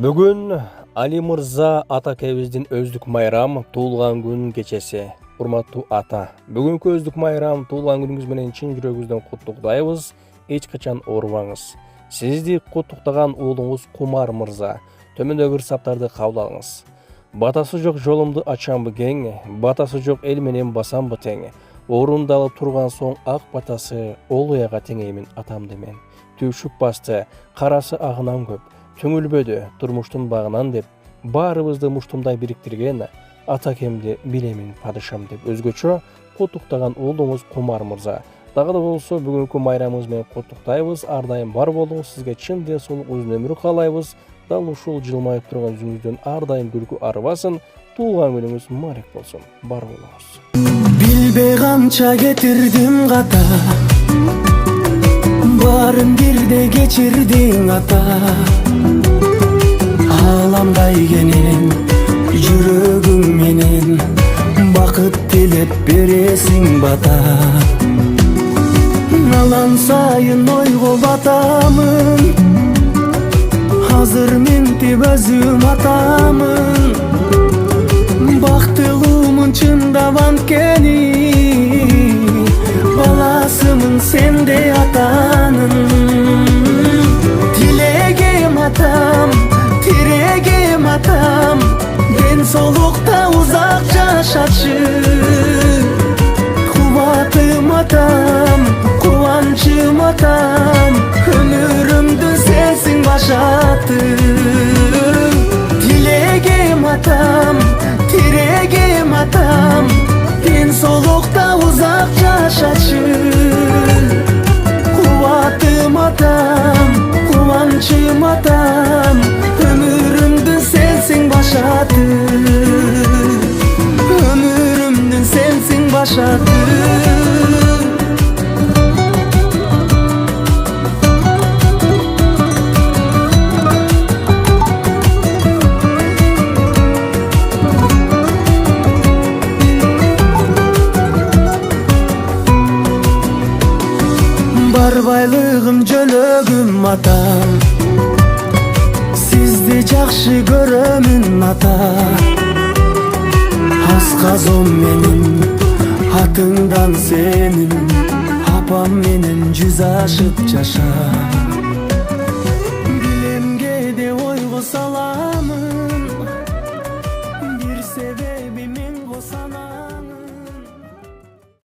Бүгін Али Мырза атакебиздин өздүк майрам туулган күн кечеси. Урматтуу ата, бүгүнкү өздүк майрам туулган күнүңүз менен чын жүрөгүбүздөн куттуктайбыз. Эч качан оорубаңыз. Сизди куттуктаган уулуңуз Кумар Мырза. Төмөндөгү саптарды кабыл алыңыз. Батасы жок жолумду ачамбы кең, батасы жок эл менен басамбы тең. Орундалып турган соң ак батасы, ол уяга теңеймин атам демен. Түйшүк басты, карасы агынан көп. Түңүлбөдү турмуштун багынан деп, баарыбызды муштумдай бириктирген атакемди билемин падышам деп өзгөчө куттуктаган уулуңуз Кумар Мырза. Дагы да болсо бүгүнкү майрамыбыз менен куттуктайбыз. Ар дайым бар болуңуз, сизге чын денсаулык, uzun өмүр каалайбыз. Дал ушул жылмайып турган жүзүңүздөн ар дайым күлкү арыбасын. Туулган күнүңүз мубарак болсун. Бар болуңуз. Билбей канча кетирдим ката, барын бирде кечирдиң ата. Аламдай кенен жүрөгүң менен бакыт тилеп бересиң бата. Налан сайын ойго батамын, азыр ментип өзүм атамын. Бактылуумун чындап анткени, баласымын сендей атанын. Тилегем атам, тирегем атам, денсаулыкта узак жашачы. Кубатым атам, кубанчым атам, өмүрүмдү сенсиң башатым. Тилегем атам, тирегем атам, денсаулыкта узак жашачы. Кубатым атам, кубанчым атам, өмүрүмдү сенсиң башатым. Өмүрүмдүн сенсиң башатым. Бар байлыгым жөлөгүм атам, сизди жакшы көрөмүн ата. Асказом менин атыңдан сенин, апам менен жүз ашып жаша. Билемге де ойго сала